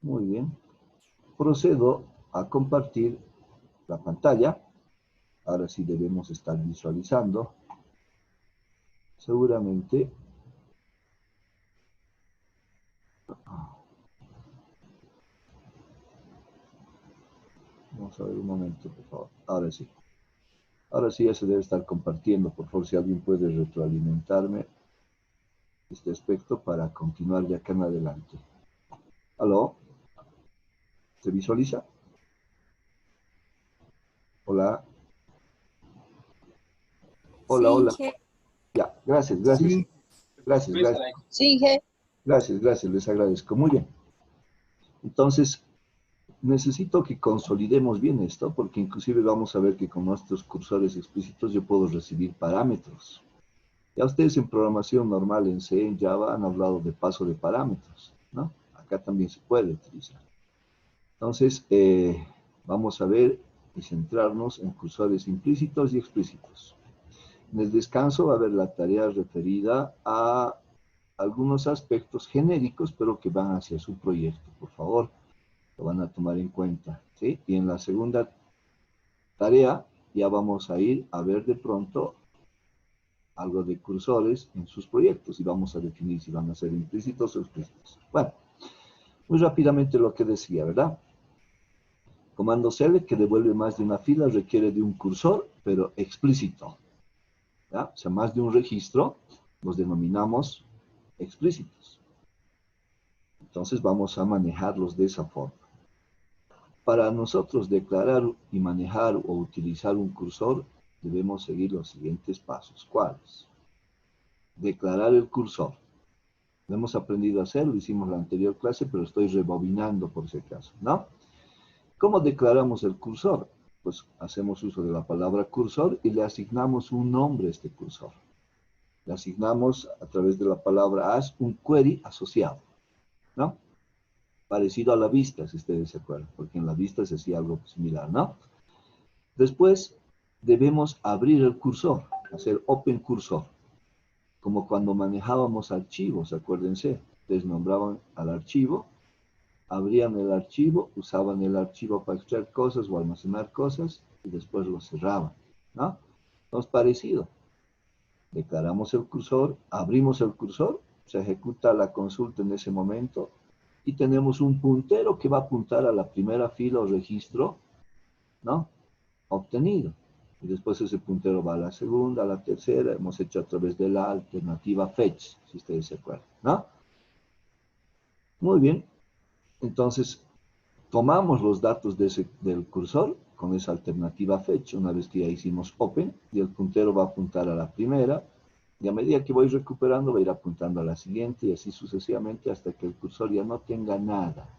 Muy bien. Procedo a compartir la pantalla. Ahora sí debemos estar visualizando. Seguramente. Vamos a ver un momento, por favor. Ahora sí. Ahora sí ya se debe estar compartiendo. Por favor, si alguien puede retroalimentarme este aspecto para continuar de acá en adelante. ¿Aló? ¿Se visualiza? Hola. Hola, Sí, hola. Ya, gracias, gracias. Sí, Gracias, gracias. sí, Gracias, gracias, les agradezco. Muy bien. Entonces, necesito que consolidemos bien esto, porque inclusive vamos a ver que con nuestros cursores explícitos yo puedo recibir parámetros. Ya ustedes en programación normal, en C, en Java, han hablado de paso de parámetros, ¿no? Acá también se puede utilizar. Entonces, vamos a ver y centrarnos en cursores implícitos y explícitos. En el descanso va a haber la tarea referida a algunos aspectos genéricos, pero que van hacia su proyecto, por favor, lo van a tomar en cuenta, ¿sí? Y en la segunda tarea ya vamos a ir a ver de pronto algo de cursores en sus proyectos y vamos a definir si van a ser implícitos o explícitos. Bueno, muy rápidamente lo que decía, ¿verdad? Comando select que devuelve más de una fila requiere de un cursor, pero explícito, ¿ya? O sea, más de un registro los denominamos explícitos. Entonces vamos a manejarlos de esa forma. Para nosotros declarar y manejar o utilizar un cursor, debemos seguir los siguientes pasos. ¿Cuáles? Declarar el cursor. Lo hemos aprendido a hacer, lo hicimos en la anterior clase, pero estoy rebobinando por si acaso, ¿no? ¿Cómo declaramos el cursor? Pues hacemos uso de la palabra cursor y le asignamos un nombre a este cursor. Le asignamos a través de la palabra as un query asociado, ¿no? Parecido a la vista, si ustedes se acuerdan, porque en la vista se hacía algo similar, ¿no? Después debemos abrir el cursor, hacer open cursor, como cuando manejábamos archivos, acuérdense, ustedes nombraban al archivo, abrían el archivo, usaban el archivo para extraer cosas o almacenar cosas y después lo cerraban, ¿no? Entonces, parecido. Declaramos el cursor, abrimos el cursor, se ejecuta la consulta en ese momento y tenemos un puntero que va a apuntar a la primera fila o registro, ¿no? Obtenido. Y después ese puntero va a la segunda, a la tercera, hemos hecho a través de la alternativa fetch, si ustedes se acuerdan, ¿no? Muy bien, entonces tomamos los datos del cursor con esa alternativa fetch, una vez que ya hicimos open, y el puntero va a apuntar a la primera, y a medida que voy recuperando va a ir apuntando a la siguiente, y así sucesivamente hasta que el cursor ya no tenga nada.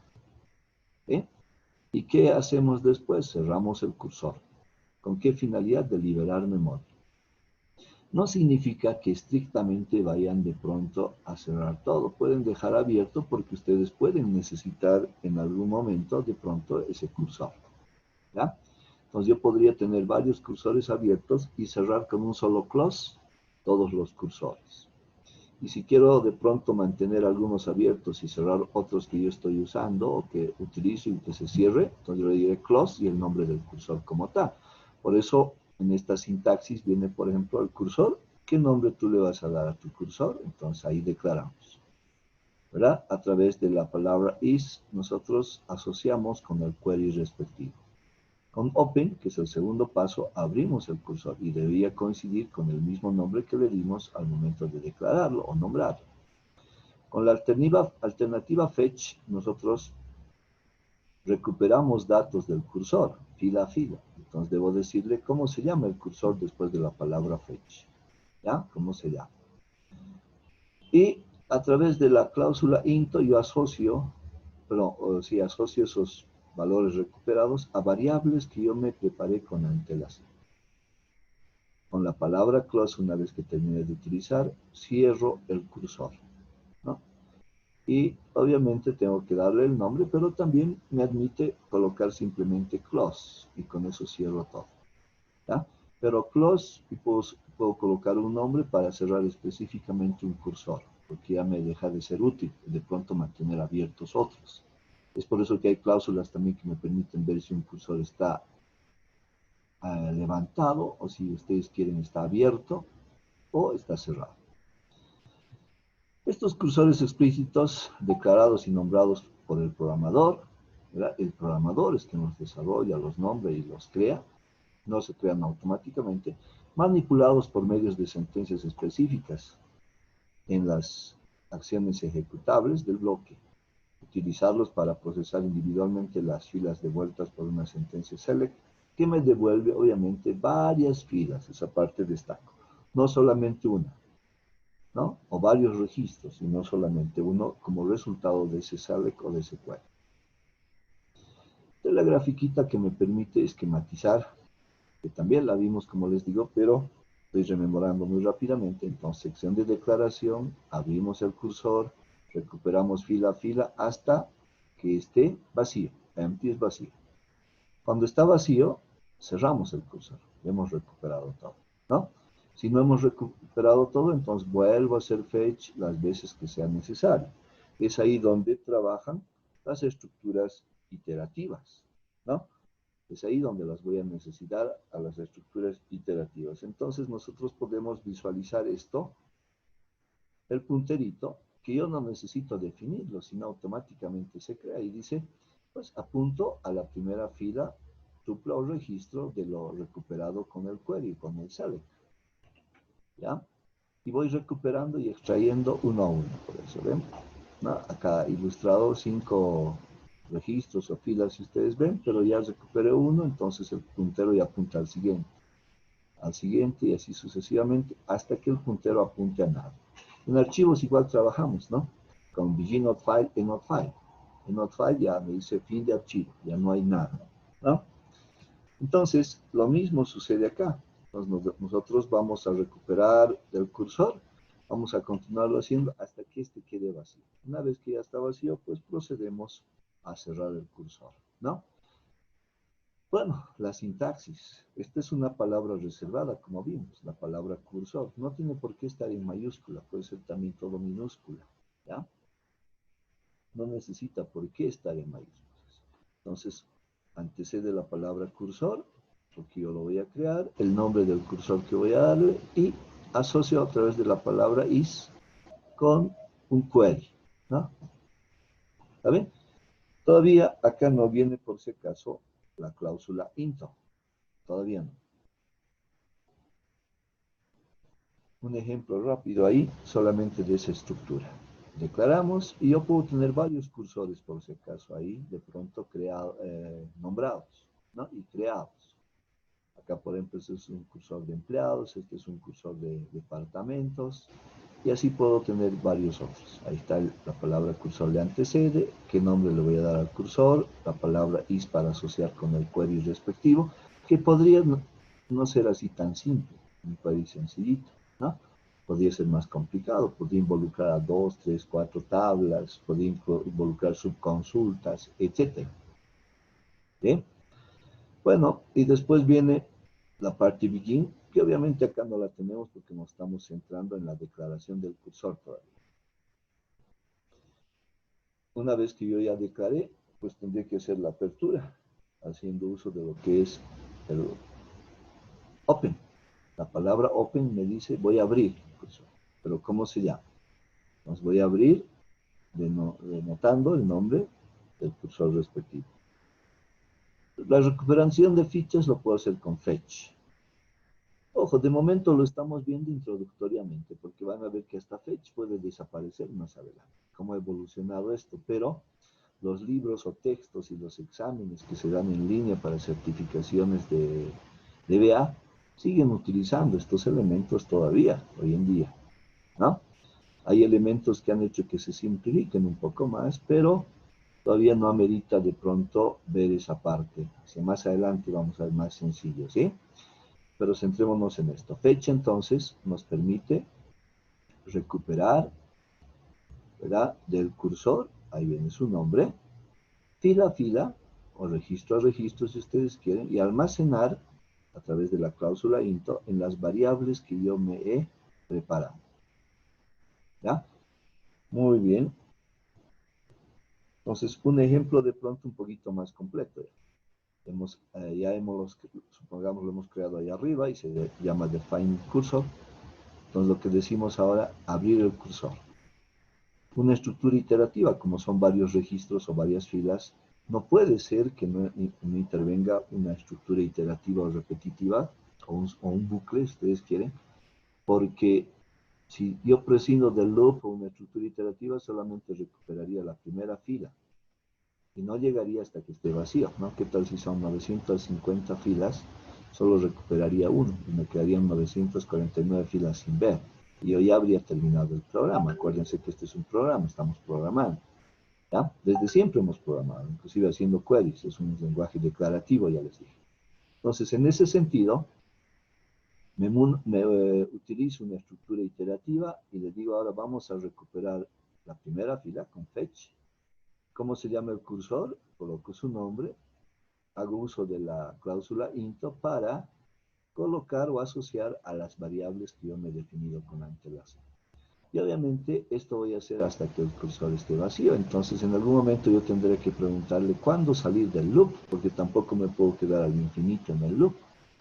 ¿Eh? ¿Y qué hacemos después? Cerramos el cursor. ¿Con qué finalidad? De liberar memoria. No significa que estrictamente vayan de pronto a cerrar todo. Pueden dejar abierto porque ustedes pueden necesitar en algún momento de pronto ese cursor, ¿ya? Entonces yo podría tener varios cursores abiertos y cerrar con un solo close todos los cursores. Y si quiero de pronto mantener algunos abiertos y cerrar otros que yo estoy usando o que utilizo y que se cierre, entonces yo le diré close y el nombre del cursor como tal. Por eso en esta sintaxis viene, por ejemplo, el cursor. ¿Qué nombre tú le vas a dar a tu cursor? Entonces ahí declaramos, ¿verdad? A través de la palabra is, nosotros asociamos con el query respectivo. Con open, que es el segundo paso, abrimos el cursor y debería coincidir con el mismo nombre que le dimos al momento de declararlo o nombrarlo. Con la alternativa fetch, nosotros recuperamos datos del cursor, fila a fila. Entonces debo decirle cómo se llama el cursor después de la palabra fetch. ¿Ya? ¿Cómo se llama? Y a través de la cláusula into yo asocio, asocio esos valores recuperados a variables que yo me preparé con antelación. Con la palabra close, una vez que termine de utilizar, cierro el cursor, ¿no? Y obviamente tengo que darle el nombre, pero también me admite colocar simplemente close, y con eso cierro todo, ¿ya? Pero close, y puedo colocar un nombre para cerrar específicamente un cursor, porque ya me deja de ser útil, de pronto mantener abiertos otros. Es por eso que hay cláusulas también que me permiten ver si un cursor está levantado o si ustedes quieren está abierto o está cerrado. Estos cursores explícitos declarados y nombrados por el programador, ¿verdad? El programador es quien los desarrolla, los nombra y los crea, no se crean automáticamente, manipulados por medios de sentencias específicas en las acciones ejecutables del bloque, utilizarlos para procesar individualmente las filas devueltas por una sentencia select, que me devuelve obviamente varias filas, esa parte destaco, no solamente una, ¿no? O varios registros, y no solamente uno como resultado de ese select o de ese query. La grafiquita que me permite esquematizar, que también la vimos como les digo, pero estoy rememorando muy rápidamente. Entonces, sección de declaración, abrimos el cursor, recuperamos fila a fila hasta que esté vacío. Empty es vacío. Cuando está vacío, cerramos el cursor. Hemos recuperado todo, ¿no? Si no hemos recuperado todo, entonces vuelvo a hacer fetch las veces que sea necesario. Es ahí donde trabajan las estructuras iterativas, ¿no? Es ahí donde las voy a necesitar a las estructuras iterativas. Entonces nosotros podemos visualizar esto, el punterito, que yo no necesito definirlo, sino automáticamente se crea y dice, pues apunto a la primera fila, tupla o registro de lo recuperado con el query, con el select, ¿ya? Y voy recuperando y extrayendo uno a uno, por eso, ¿ven? ¿No? Acá ilustrado 5 registros o filas, si ustedes ven, pero ya recuperé uno, entonces el puntero ya apunta al siguiente y así sucesivamente, hasta que el puntero apunte a nada. En archivos igual trabajamos, ¿no? Con begin not file, end not file. En not file ya me dice fin de archivo, ya no hay nada, ¿no? Entonces, lo mismo sucede acá. Entonces, nosotros vamos a recuperar el cursor, vamos a continuarlo haciendo hasta que este quede vacío. Una vez que ya está vacío, pues procedemos a cerrar el cursor, ¿no? Bueno, la sintaxis. Esta es una palabra reservada, como vimos, la palabra cursor. No tiene por qué estar en mayúscula, puede ser también todo minúscula, ¿ya? No necesita por qué estar en mayúsculas. Entonces, antecede la palabra cursor, porque yo lo voy a crear, el nombre del cursor que voy a darle, y asocio a través de la palabra is con un query, ¿no? ¿Está bien? Todavía acá no viene, por si acaso, la cláusula into. Todavía no. Un ejemplo rápido ahí, solamente de esa estructura. Declaramos y yo puedo tener varios cursores, por si acaso, ahí, de pronto nombrados, ¿no? Y creados. Acá, por ejemplo, este es un cursor de empleados, este es un cursor de departamentos, y así puedo tener varios otros. Ahí está la palabra cursor le antecede, qué nombre le voy a dar al cursor, la palabra is para asociar con el query respectivo, que podría no ser así tan simple, un query sencillito, ¿no? Podría ser más complicado, podría involucrar a 2, 3, 4 tablas, podría involucrar subconsultas, etc. ¿Bien? Bueno, y después viene la parte begin, que obviamente acá no la tenemos porque nos estamos centrando en la declaración del cursor todavía. Una vez que yo ya declaré, pues tendré que hacer la apertura, haciendo uso de lo que es el open. La palabra open me dice, voy a abrir el cursor. Pero ¿cómo se llama? Entonces voy a abrir denotando el nombre del cursor respectivo. La recuperación de fichas lo puedo hacer con fetch. Ojo, de momento lo estamos viendo introductoriamente, porque van a ver que hasta fetch puede desaparecer más adelante. Cómo ha evolucionado esto, pero los libros o textos y los exámenes que se dan en línea para certificaciones de DBA siguen utilizando estos elementos todavía, hoy en día, ¿no? Hay elementos que han hecho que se simplifiquen un poco más, pero todavía no amerita de pronto ver esa parte. Hacia más adelante vamos a ver más sencillo, ¿sí? Pero centrémonos en esto. Fecha, entonces, nos permite recuperar, ¿verdad? Del cursor, ahí viene su nombre, fila a fila, o registro a registro, si ustedes quieren, y almacenar a través de la cláusula into en las variables que yo me he preparado. ¿Ya? Muy bien. Entonces, un ejemplo de pronto un poquito más completo. Supongamos lo hemos creado ahí arriba y se llama define cursor. Entonces, lo que decimos ahora, abrir el cursor. Una estructura iterativa, como son varios registros o varias filas, no puede ser que no intervenga una estructura iterativa o repetitiva, o un bucle, si ustedes quieren, porque si yo prescindo del loop o una estructura iterativa, solamente recuperaría la primera fila y no llegaría hasta que esté vacío, ¿no? ¿Qué tal si son 950 filas? Solo recuperaría uno y me quedarían 949 filas sin ver. Y yo ya habría terminado el programa. Acuérdense que este es un programa, estamos programando. ¿Ya? Desde siempre hemos programado, inclusive haciendo queries, es un lenguaje declarativo, ya les dije. Entonces, en ese sentido, utilizo una estructura iterativa y les digo ahora vamos a recuperar la primera fila con fetch. ¿Cómo se llama el cursor? Coloco su nombre, hago uso de la cláusula into para colocar o asociar a las variables que yo me he definido con antelación. Y obviamente esto voy a hacer hasta que el cursor esté vacío. Entonces en algún momento yo tendré que preguntarle cuándo salir del loop, porque tampoco me puedo quedar al infinito en el loop,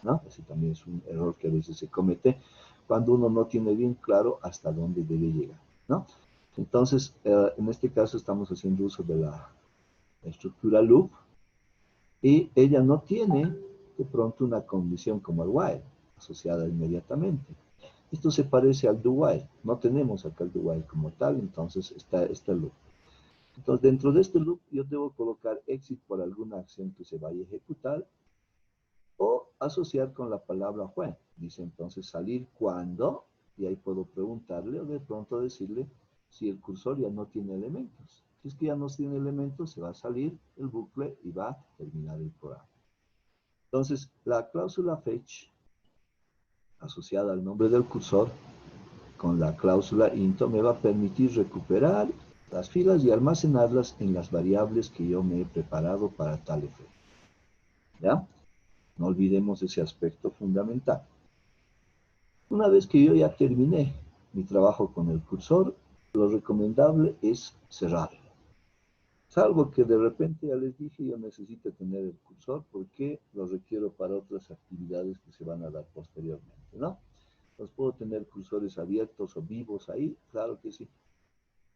¿no? Ese también es un error que a veces se comete cuando uno no tiene bien claro hasta dónde debe llegar, ¿no? Entonces, en este caso estamos haciendo uso de la estructura loop y ella no tiene de pronto una condición como el while asociada inmediatamente. Esto se parece al do while. No tenemos acá el do while como tal, entonces está este loop. Entonces, dentro de este loop, yo debo colocar exit por alguna acción que se vaya a ejecutar o asociar con la palabra when. Dice entonces salir cuando, y ahí puedo preguntarle o de pronto decirle si el cursor ya no tiene elementos. Si es que ya no tiene elementos, se va a salir el bucle y va a terminar el programa. Entonces, la cláusula fetch asociada al nombre del cursor con la cláusula into me va a permitir recuperar las filas y almacenarlas en las variables que yo me he preparado para tal efecto. ¿Ya? No olvidemos ese aspecto fundamental. Una vez que yo ya terminé mi trabajo con el cursor, lo recomendable es cerrarlo. Salvo que de repente ya les dije yo necesito tener el cursor porque lo requiero para otras actividades que se van a dar posteriormente, ¿no? ¿Los puedo tener cursores abiertos o vivos ahí? Claro que sí.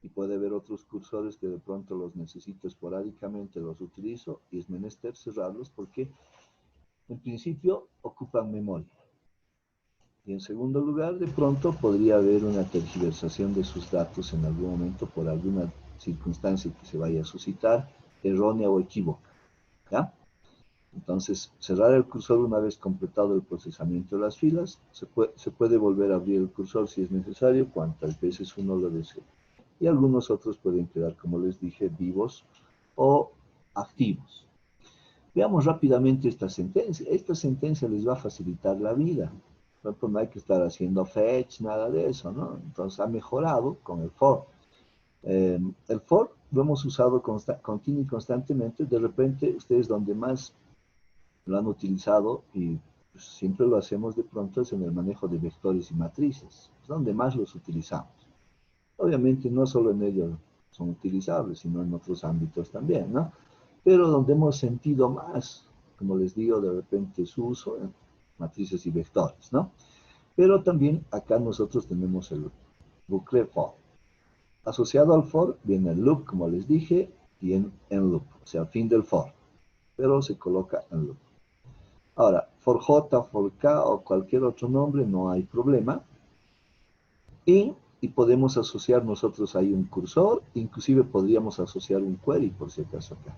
Y puede haber otros cursores que de pronto los necesito esporádicamente, los utilizo y es menester cerrarlos porque en principio ocupan memoria. Y en segundo lugar, de pronto podría haber una tergiversación de sus datos en algún momento por alguna circunstancia que se vaya a suscitar, errónea o equívoca. ¿Ya? Entonces, cerrar el cursor una vez completado el procesamiento de las filas, se puede volver a abrir el cursor si es necesario, cuantas veces uno lo desee. Y algunos otros pueden quedar, como les dije, vivos o activos. Veamos rápidamente esta sentencia. Esta sentencia les va a facilitar la vida. Por ejemplo, no hay que estar haciendo fetch, nada de eso, ¿no? Entonces ha mejorado con el for. El for lo hemos usado continuo y constantemente. De repente, ustedes donde más lo han utilizado y pues, siempre lo hacemos de pronto es en el manejo de vectores y matrices. Es donde más los utilizamos. Obviamente no solo en ellos son utilizables, sino en otros ámbitos también, ¿no? Pero donde hemos sentido más, como les digo, de repente su uso en matrices y vectores, ¿no? Pero también acá nosotros tenemos el bucle for. Asociado al for viene el loop, como les dije, y en loop, o sea, fin del for, pero se coloca en loop. Ahora, for J, for K o cualquier otro nombre, no hay problema. Y podemos asociar nosotros ahí un cursor, inclusive podríamos asociar un query por si acaso acá.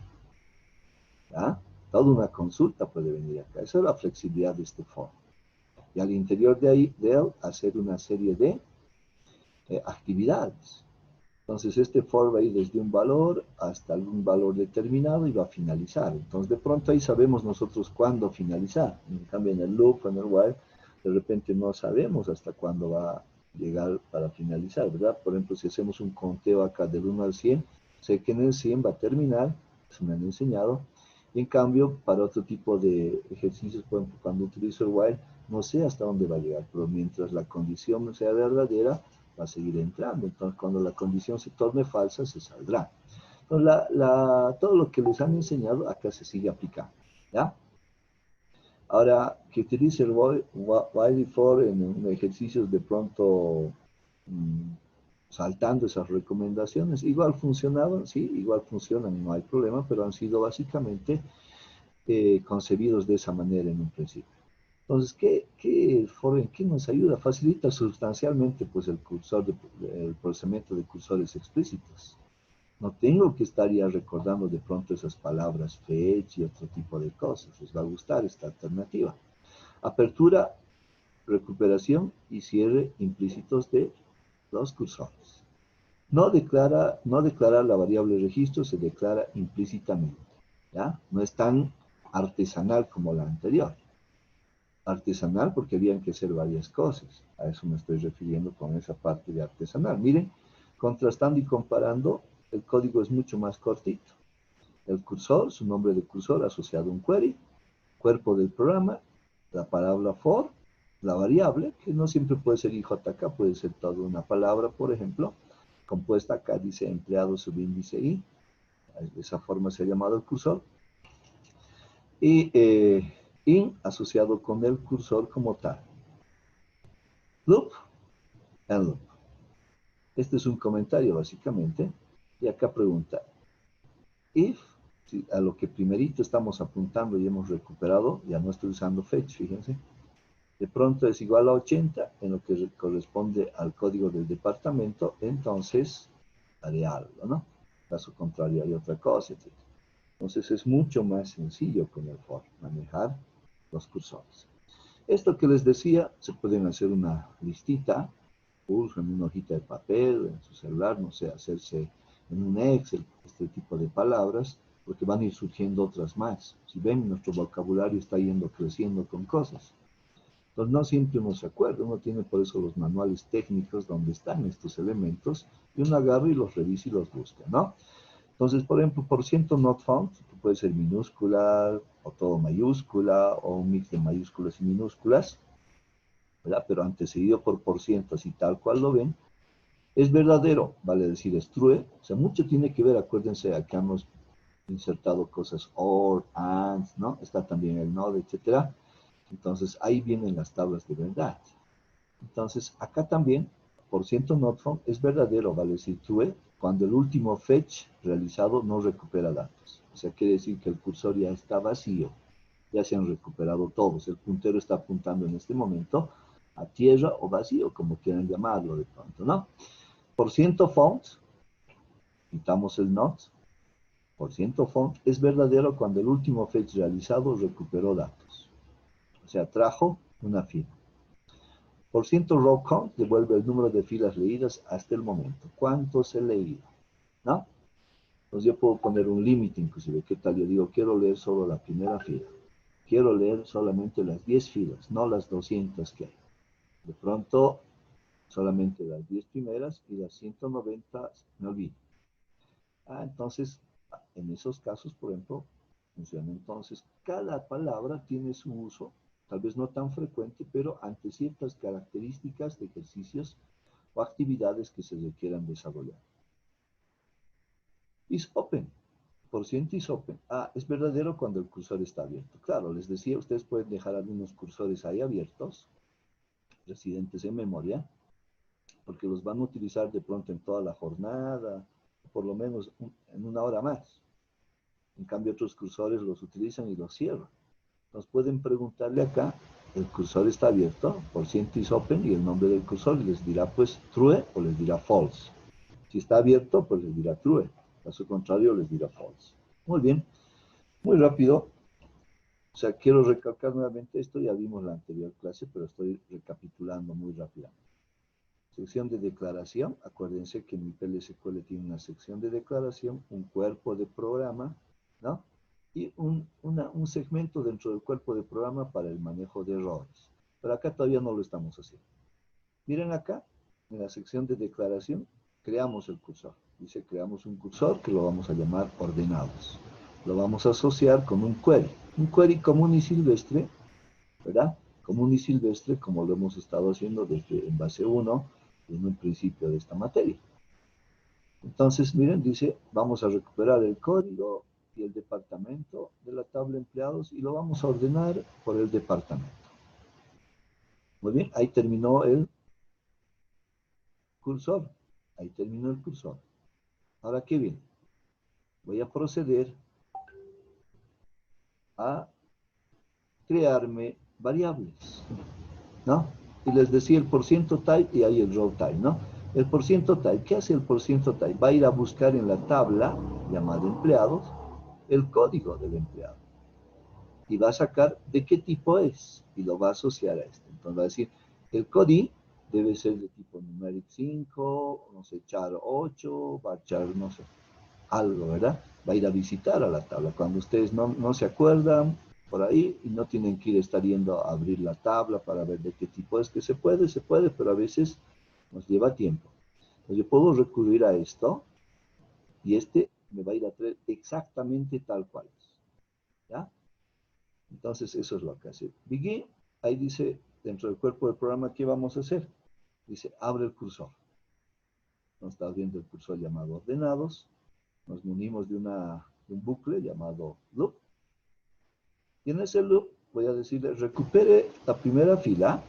¿Ya? Toda una consulta puede venir acá. Esa es la flexibilidad de este for. Y al interior de él hacer una serie de actividades. Entonces este for va a ir desde un valor hasta algún valor determinado y va a finalizar. Entonces de pronto ahí sabemos nosotros cuándo finalizar. En cambio en el loop, en el while, de repente no sabemos hasta cuándo va a llegar para finalizar, ¿verdad? Por ejemplo, si hacemos un conteo acá del 1 al 100, sé que en el 100 va a terminar, eso me han enseñado. Y en cambio, para otro tipo de ejercicios, por ejemplo, cuando utilizo el while, no sé hasta dónde va a llegar, pero mientras la condición sea verdadera, va a seguir entrando. Entonces, cuando la condición se torne falsa, se saldrá. Entonces, todo lo que les han enseñado acá se sigue aplicando, ¿ya? Ahora, que utilice el while for en ejercicios de pronto saltando esas recomendaciones, igual funcionaban, sí, igual funcionan, no hay problema, pero han sido básicamente concebidos de esa manera en un principio. Entonces, ¿qué nos ayuda? Facilita sustancialmente pues, el procesamiento de cursores explícitos. No tengo que estar ya recordando de pronto esas palabras fetch y otro tipo de cosas. Les va a gustar esta alternativa. Apertura, recuperación y cierre implícitos de los cursores. No declarar la variable registro se declara implícitamente. ¿Ya? No es tan artesanal como la anterior. Artesanal porque habían que hacer varias cosas. A eso me estoy refiriendo con esa parte de artesanal. Miren, contrastando y comparando, el código es mucho más cortito. El cursor, su nombre de cursor asociado a un query, cuerpo del programa, la palabra for, la variable, que no siempre puede ser IJK, puede ser toda una palabra, por ejemplo, compuesta acá dice empleado subíndice I, de esa forma se ha llamado el cursor, y in asociado con el cursor como tal. Loop and loop. Este es un comentario básicamente, y acá pregunta, if, si a lo que primerito estamos apuntando y hemos recuperado, ya no estoy usando fetch, fíjense, de pronto es igual a 80 en lo que corresponde al código del departamento, entonces haré algo, ¿no? Caso contrario hay otra cosa, etc. Entonces es mucho más sencillo con el for, manejar los cursores. Esto que les decía, se pueden hacer una listita, en una hojita de papel, en su celular, no sé, hacerse en un Excel, este tipo de palabras, porque van a ir surgiendo otras más. Si ven, nuestro vocabulario está yendo creciendo con cosas. Entonces, no siempre uno se acuerda, uno tiene por eso los manuales técnicos donde están estos elementos, y uno agarra y los revisa y los busca, ¿no? Entonces, por ejemplo, por ciento not found, que puede ser minúscula, o todo mayúscula, o un mix de mayúsculas y minúsculas, ¿verdad? Pero antecedido por ciento, así tal cual lo ven, es verdadero, vale decir, es true, o sea, mucho tiene que ver, acuérdense, acá hemos insertado cosas or, and, ¿no? Está también el not, etcétera. Entonces, ahí vienen las tablas de verdad. Entonces, acá también, por ciento not found es verdadero, vale decir true, cuando el último fetch realizado no recupera datos. O sea, quiere decir que el cursor ya está vacío, ya se han recuperado todos. El puntero está apuntando en este momento a tierra o vacío, como quieran llamarlo de pronto, ¿no? Por ciento found, quitamos el not, por ciento found es verdadero cuando el último fetch realizado recuperó datos. O sea, trajo una fila. Por ciento row count devuelve el número de filas leídas hasta el momento. ¿Cuántos he leído? ¿No? Entonces yo puedo poner un límite inclusive. ¿Qué tal? Yo digo, quiero leer solo la primera fila. Quiero leer solamente las 10 filas, no las 200 que hay. De pronto, solamente las 10 primeras y las 190 me olvido. Entonces, en esos casos, por ejemplo, funciona. Entonces, cada palabra tiene su uso, tal vez no tan frecuente, pero ante ciertas características de ejercicios o actividades que se requieran desarrollar. Is open. Por ciento is open. Es verdadero cuando el cursor está abierto. Claro, les decía, ustedes pueden dejar algunos cursores ahí abiertos, residentes en memoria, porque los van a utilizar de pronto en toda la jornada, por lo menos en una hora más. En cambio, otros cursores los utilizan y los cierran. Nos pueden preguntarle acá, el cursor está abierto, por ciento is open, y el nombre del cursor, y les dirá pues true o les dirá false. Si está abierto, pues les dirá true. Caso contrario, les dirá false. Muy bien, muy rápido. O sea, quiero recalcar nuevamente esto, ya vimos la anterior clase, pero estoy recapitulando muy rápidamente. Sección de declaración, acuérdense que mi PLSQL tiene una sección de declaración, un cuerpo de programa, ¿no? Y un segmento dentro del cuerpo de programa para el manejo de errores. Pero acá todavía no lo estamos haciendo. Miren acá, en la sección de declaración, creamos el cursor. Dice, creamos un cursor que lo vamos a llamar ordenados. Lo vamos a asociar con un query común y silvestre, ¿verdad? Común y silvestre, como lo hemos estado haciendo desde en base 1, en un principio de esta materia. Entonces, miren, dice, vamos a recuperar el código y el departamento de la tabla empleados y lo vamos a ordenar por el departamento. Muy bien, ahí terminó el cursor. Ahí terminó el cursor. Ahora, ¿qué viene? Voy a proceder a crearme variables, ¿no? Y les decía el porciento type y ahí el row type, ¿no? El porciento type, ¿qué hace el porciento type? Va a ir a buscar en la tabla llamada empleados el código del empleado y va a sacar de qué tipo es y lo va a asociar a este. Entonces va a decir, el CODI debe ser de tipo numeric 5, no sé, char 8, va a char, no sé, algo, ¿verdad? Va a ir a visitar a la tabla. Cuando ustedes no se acuerdan por ahí y no tienen que ir a estar yendo a abrir la tabla para ver de qué tipo es que se puede, pero a veces nos lleva tiempo. Entonces yo puedo recurrir a esto y este me va a ir a traer exactamente tal cual es, ¿ya? Entonces, eso es lo que hace. Begin, ahí dice, dentro del cuerpo del programa, ¿qué vamos a hacer? Dice, abre el cursor. Nos está abriendo el cursor llamado ordenados. Nos munimos de un bucle llamado loop. Y en ese loop voy a decirle, recupere la primera fila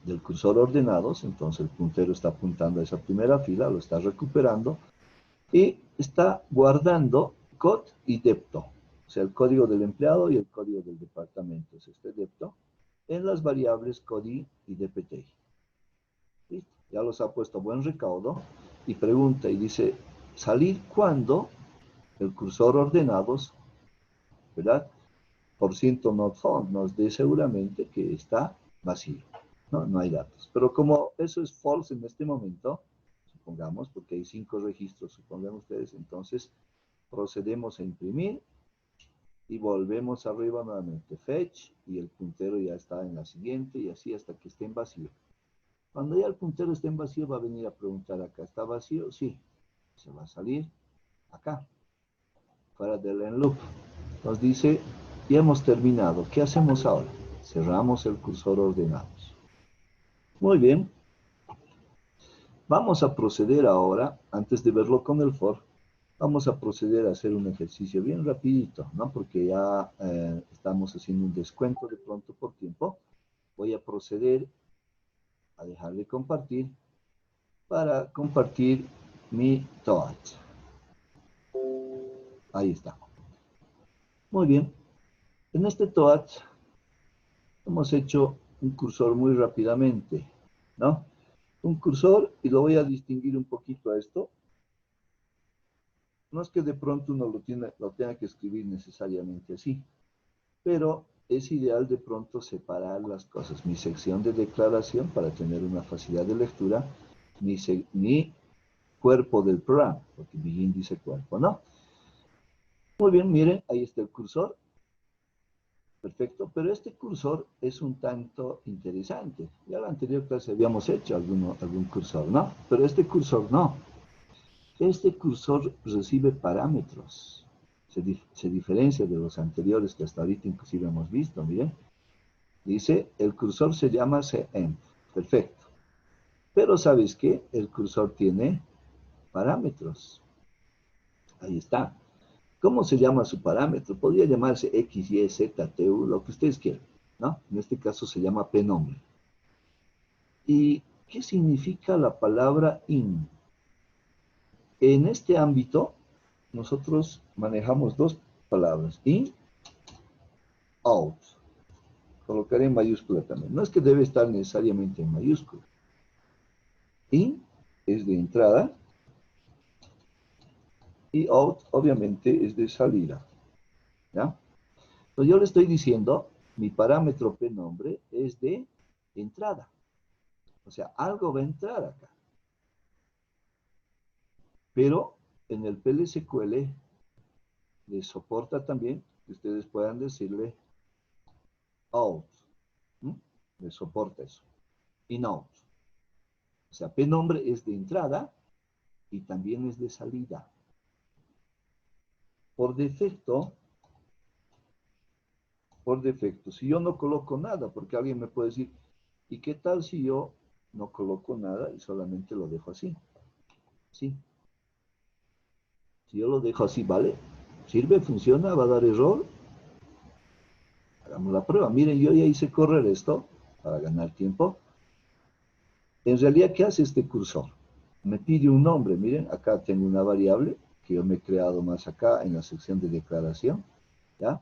del cursor ordenados. Entonces, el puntero está apuntando a esa primera fila, lo está recuperando. Y está guardando code y depto. O sea, el código del empleado y el código del departamento es este depto en las variables CODI y DPT. ¿Listo? Ya los ha puesto a buen recaudo y pregunta y dice, salir cuando el cursor ordenados, ¿verdad? Por ciento not found, nos dé seguramente que está vacío, ¿no? No hay datos. Pero como eso es false en este momento, supongamos, porque hay 5 registros, supongan ustedes, entonces procedemos a imprimir y volvemos arriba nuevamente, fetch, y el puntero ya está en la siguiente, y así hasta que esté en vacío. Cuando ya el puntero esté en vacío, va a venir a preguntar acá, ¿está vacío? Sí. Se va a salir acá, fuera del end loop. Nos dice, ya hemos terminado, ¿qué hacemos ahora? Cerramos el cursor ordenados. Muy bien. Vamos a proceder ahora, antes de verlo con el for, vamos a proceder a hacer un ejercicio bien rapidito, ¿no? Porque ya estamos haciendo un descuento de pronto por tiempo. Voy a proceder a dejar de compartir para compartir mi TOAT. Ahí está. Muy bien. En este TOAT hemos hecho un cursor muy rápidamente, ¿no? Un cursor, y lo voy a distinguir un poquito a esto. No es que de pronto uno lo tenga que escribir necesariamente así, pero es ideal de pronto separar las cosas. Mi sección de declaración para tener una facilidad de lectura, mi cuerpo del programa, porque begin dice cuerpo, ¿no? Muy bien, miren, ahí está el cursor. Perfecto, pero este cursor es un tanto interesante. Ya en la anterior clase habíamos hecho algún cursor, ¿no? Pero este cursor no. Este cursor recibe parámetros. Se diferencia de los anteriores que hasta ahorita inclusive hemos visto, miren. Dice, el cursor se llama CEM. Perfecto. Pero ¿sabes qué? El cursor tiene parámetros. Ahí está. ¿Cómo se llama su parámetro? Podría llamarse X, Y, Z, T, U, lo que ustedes quieran, ¿no? En este caso se llama P-nombre. ¿Y qué significa la palabra in? En este ámbito, nosotros manejamos dos palabras, in, out. Colocaré en mayúscula también. No es que debe estar necesariamente en mayúscula. In es de entrada y out, obviamente, es de salida. ¿Ya? Entonces yo le estoy diciendo, mi parámetro P-nombre es de entrada. O sea, algo va a entrar acá. Pero en el PLSQL les soporta también que ustedes puedan decirle out. Les soporta eso. In out. O sea, P-nombre es de entrada y también es de salida. Por defecto, si yo no coloco nada, porque alguien me puede decir, ¿y qué tal si yo no coloco nada y solamente lo dejo así? Sí. Si yo lo dejo así, ¿vale? ¿Sirve? ¿Funciona? ¿Va a dar error? Hagamos la prueba. Miren, yo ya hice correr esto para ganar tiempo. En realidad, ¿qué hace este cursor? Me pide un nombre. Miren, acá tengo una variable que yo me he creado más acá en la sección de declaración, ¿ya?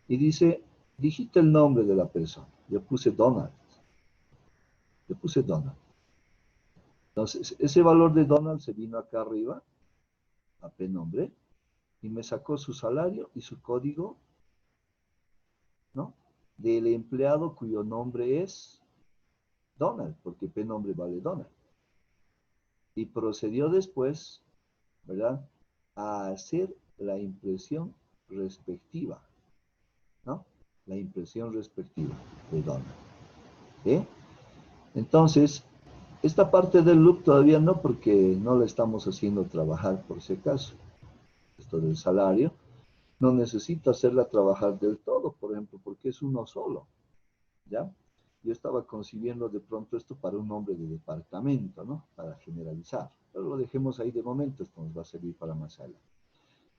Y dice, digita el nombre de la persona. Yo puse Donald. Yo puse Donald. Entonces, ese valor de Donald se vino acá arriba, a P nombre, y me sacó su salario y su código, ¿no? Del empleado cuyo nombre es Donald, porque P nombre vale Donald. Y procedió después, ¿verdad?, a hacer la impresión respectiva, ¿no? La impresión respectiva de Donald. ¿Eh? Entonces, esta parte del loop todavía no, porque no la estamos haciendo trabajar por si acaso. Esto del salario, no necesito hacerla trabajar del todo, por ejemplo, porque es uno solo, ¿ya? Yo estaba concibiendo de pronto esto para un nombre de departamento, ¿no? Para generalizar. Pero lo dejemos ahí de momento, esto nos va a servir para más adelante.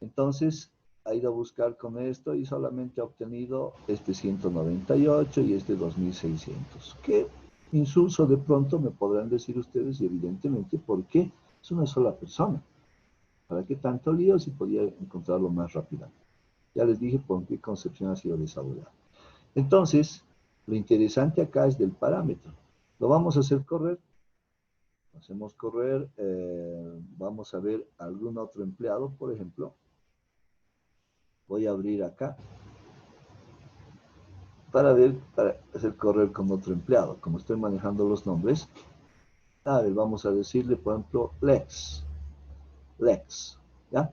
Entonces, ha ido a buscar con esto y solamente ha obtenido este 198 y este 2600. ¿Qué insulso de pronto me podrán decir ustedes? Y evidentemente, ¿por qué? Es una sola persona. ¿Para qué tanto lío si podía encontrarlo más rápidamente? Ya les dije por qué concepción ha sido desarrollada. Entonces, lo interesante acá es del parámetro. Lo vamos a hacer correr. Hacemos correr. Vamos a ver algún otro empleado, por ejemplo. Voy a abrir acá para ver, para hacer correr con otro empleado. Como estoy manejando los nombres, a ver, vamos a decirle, por ejemplo, Lex. Lex, ¿ya?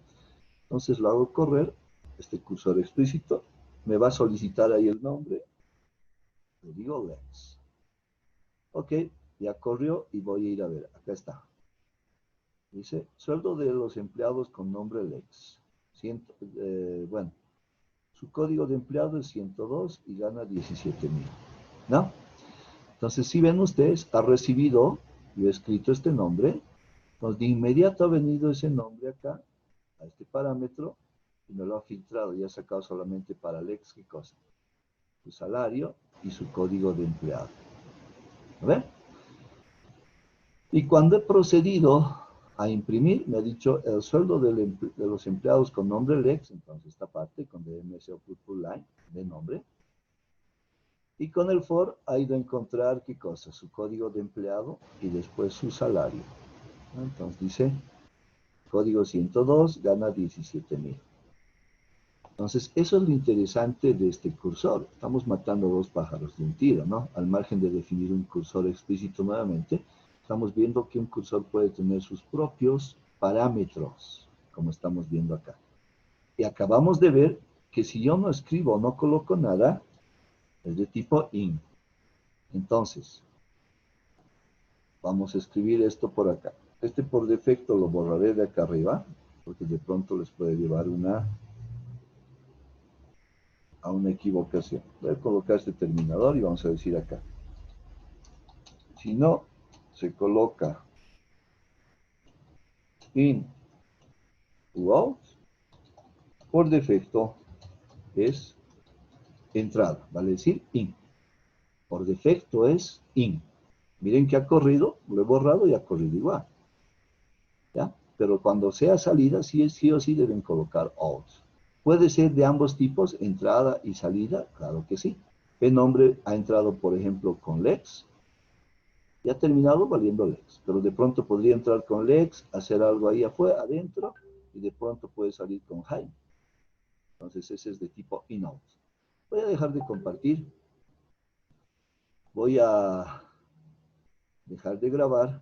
Entonces lo hago correr, este cursor explícito, me va a solicitar ahí el nombre, le digo Lex. Ok, ya corrió y voy a ir a ver, acá está. Dice, sueldo de los empleados con nombre Lex. Bueno, su código de empleado es 102 y gana 17,000, ¿no? Entonces, si ven ustedes, ha recibido, yo he escrito este nombre, pues de inmediato ha venido ese nombre acá, a este parámetro, y me lo ha filtrado y ha sacado solamente para Lex, ¿qué cosa? Su salario y su código de empleado. ¿A ver? Y cuando he procedido a imprimir, me ha dicho el sueldo de los empleados con nombre Lex, entonces esta parte con DMS Output Line de nombre, y con el for ha ido a encontrar qué cosa, su código de empleado y después su salario. Entonces dice, código 102 gana 17,000. Entonces, eso es lo interesante de este cursor. Estamos matando dos pájaros de un tiro, ¿no? Al margen de definir un cursor explícito nuevamente, estamos viendo que un cursor puede tener sus propios parámetros, como estamos viendo acá. Y acabamos de ver que si yo no escribo o no coloco nada, es de tipo in. Entonces, vamos a escribir esto por acá. Este por defecto lo borraré de acá arriba, porque de pronto les puede llevar a una equivocación. Voy a colocar este terminador y vamos a decir acá. Si no se coloca in u out, por defecto es entrada, vale decir in. Por defecto es in. Miren que ha corrido, lo he borrado y ha corrido igual. ¿Ya? Pero cuando sea salida, sí o sí deben colocar out. ¿Puede ser de ambos tipos, entrada y salida? Claro que sí. El nombre ha entrado, por ejemplo, con Lex y ha terminado valiendo Lex. Pero de pronto podría entrar con Lex, hacer algo ahí afuera, adentro, y de pronto puede salir con Jaime. Entonces ese es de tipo in-out. Voy a dejar de compartir. Voy a dejar de grabar.